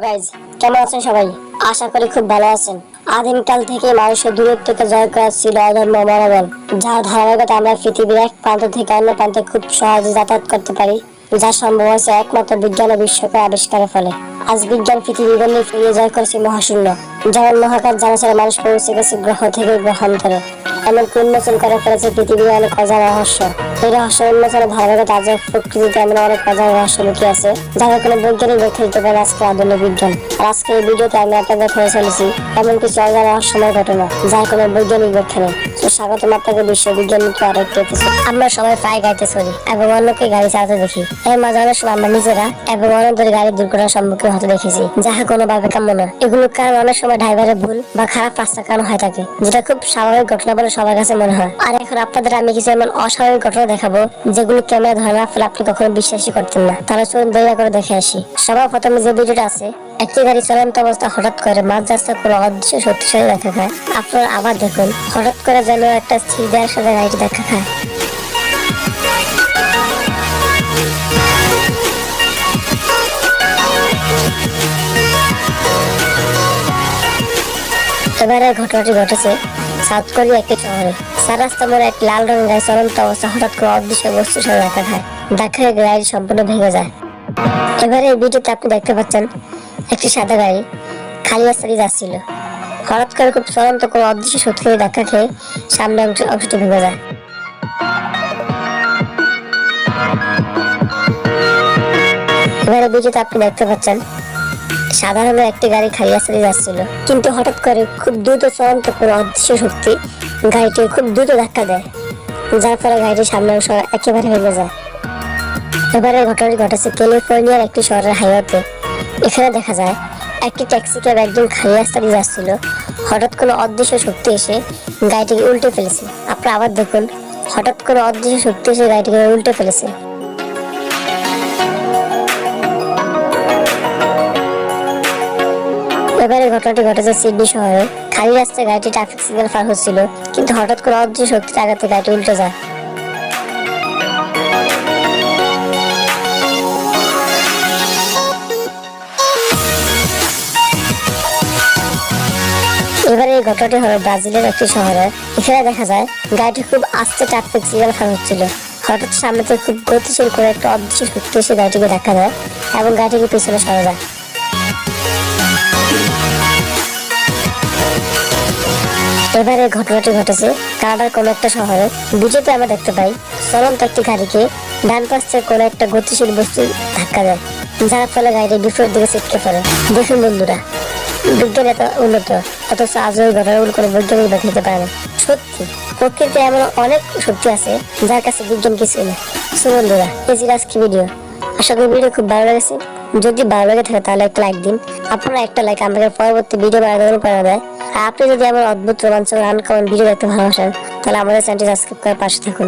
Guys, কেমন আছেন সবাই? আশা করি খুব ভালো আছেন। আদিমকাল থেকে মানুষের দূরত্বকে জয় করা ছিল অধর্ম মনোবল, যার ধারাবাহিকতা আমরা পৃথিবীর এক প্রান্ত থেকে অন্য প্রান্তে খুব সহজে যাতায়াত করতে পারি, যা সম্ভব হয়েছে একমাত্র বিজ্ঞান ও বিশ্বকে আবিষ্কারের ফলে। আজ বিজ্ঞান পৃথিবী গণ্ডি ফিরিয়ে জয় করেছে মহাশূন্য, যেমন মহাকাশ জানা ছাড়া মানুষ পৌঁছে গেছে গ্রহ থেকে গ্রহান্তরে, এমনকি উন্মোচন করে ফেলেছে পৃথিবীর অনেক অজানা রহস্য। এই রহস্য উন্মোচনের ধারাবাহিকতা আজ প্রকৃতিতে এমন অনেক অজানা রহস্য লুকিয়ে আছে, যাদের কোনো বৈজ্ঞানিক ব্যাখ্যা দিতে পারে আজকে আধুনিক বিজ্ঞান। আর আজকে এই ভিডিওতে আমি আপনাদের ফেলে চলেছি এমন কিছু অজানা রহস্যময় ঘটনা, যার কোনো বৈজ্ঞানিক ব্যাখ্যা নেই। তো স্বাগতম আপনাকে বিশ্ব বিজ্ঞান নিয়ে আরেকটি এপিসোড। আমরা সবাই প্রায় গাড়িতে চলি এবং অন্যকে গাড়ি চালাতে দেখি। এর মাঝে অনেক সময় আমরা নিজেরা এবং অন্যদের গাড়ির দুর্ঘটনার সম্মুখীন হতে দেখেছি, যাহা কোনোভাবে কাম্য নয়। এগুলোর কারণ অনেক সময় ড্রাইভারের ভুল বা খারাপ রাস্তার কারণ হয়ে থাকে, যেটা খুব স্বাভাবিক ঘটনা বলে সবার কাছে মনে হয়। আর এখন আপনাদের আমি কিছু এমন অস্বাভাবিক ঘটনা দেখাবো, যেগুলো ক্যামেরা ধরে না ফেলে আপনি কখনো বিশ্বাসই করতেন না। তাহলে চলুন দয়া করে দেখে আসি। সবার প্রথমে যে ভিডিওটা আছে, একটি গাড়ি চলন্ত অবস্থা হঠাৎ করে মাঝ রাস্তায় কোনো অদৃশ্য শক্তিশালী দেখা খায়। আপনারা আবার দেখুন, হঠাৎ করে যেন একটা স্থির দেওয়ার সাথে গাড়িটি দেখা খায়। এবারে ঘটনাটি ঘটেছে সাউথ কোরিয়া একটি শহরে। সারাস্তা মোড়ে এক লাল রঙের গাড়ি চলন্ত অবস্থা হঠাৎ করে অদৃশ্য বস্তুর সাথে দেখা খায়। দেখা গাড়ি সম্পূর্ণ ভেঙে যায়। এবারে এই ভিডিওতে আপনি দেখতে পাচ্ছেন একটি সাদা গাড়ি খালি রাস্তা দিয়ে যাচ্ছিল। হঠাৎ করে খুব চলন্ত কোনো অদৃশ্য শক্তি ধাক্কা খেয়ে সামনে অংশটি ভেঙে যায়। এবারে ভিডিওতে আপনি দেখতে পাচ্ছেন সাধারণ একটি গাড়ি খালি রাস্তা দিয়ে যাচ্ছিল, কিন্তু হঠাৎ করে খুব দ্রুত চলন্ত কোনো অদৃশ্য শক্তি গাড়িটি খুব দ্রুত ধাক্কা দেয়, যার ফলে গাড়িটির সামনে অংশ একেবারে ভেঙে যায়। এবারে ঘটনাটি ঘটেছে ক্যালিফোর্নিয়ার একটি শহরের হাইওয়েতে। এখানে দেখা যায় একটি ট্যাক্সি ক্যাব একদম খালি রাস্তা দিয়ে যাচ্ছিল। হঠাৎ কোনো অদৃশ্য শক্তি এসে গাড়িটিকে উল্টে ফেলেছে। আপনারা আবার দেখুন, হঠাৎ কোনো অদৃশ্য শক্তি এসে গাড়িটিকে উল্টে ফেলেছে। এবারে ঘটনাটি ঘটেছে সিডনি শহরে। খালি রাস্তায় গাড়িটি ট্রাফিক সিগন্যাল পার হচ্ছিল, কিন্তু হঠাৎ করে অদৃশ্য শক্তির আঘাতে গাড়িটি উল্টে যায়। এবারে এই ঘটনাটি হলো ব্রাজিলের একটি শহরে। এখানে দেখা যায় গাড়িটি খুব আস্তে ট্রাফিক সিগন্যাল পার হচ্ছিল। হঠাৎ সামনে থেকে খুব গতিশীল করে একটা অদৃশ্য শক্তি এসে গাড়িটিকে ধাক্কা দেয় এবং গাড়িটিকে পিছনে সরে যায়। এবারে ঘটনাটি ঘটেছে কানাডার কোনো একটা শহরে। ভিডিওতে আমরা দেখতে পাই চলন্ত একটি গাড়িকে ডান পাশ থেকে কোনো একটা গতিশীল বস্তু ধাক্কা দেয়, যার ফলে গাড়িটি বিপরীত দিকে ছিটকে পড়ে। দেখুন বন্ধুরা, বিজ্ঞান এত উন্নত, অথচ আজ ওই ঘটনাগুলো কোনো বৈজ্ঞানিক ব্যাখ্যা দিতে পারে না। সত্যি প্রকৃতিতে এমন অনেক শক্তি আছে যার কাছে বিজ্ঞান কিছুই নেই। সো বন্ধুরা, এই ছিল আজকে ভিডিও। আশা করি ভিডিও খুব ভালো লেগেছে। যদি ভালো লেগে থাকে তাহলে একটা লাইক দিন। আপনারা একটা লাইক আমাকে পরবর্তী ভিডিও বানানোর অনুপ্রেরণা দেয়। আর আপনি যদি আমার অদ্ভুত রোমাঞ্চকর আনকমন ভিডিও দেখতে ভালোবাসেন, তাহলে আমাদের চ্যানেলটি সাবস্ক্রাইব করে পাশে থাকুন।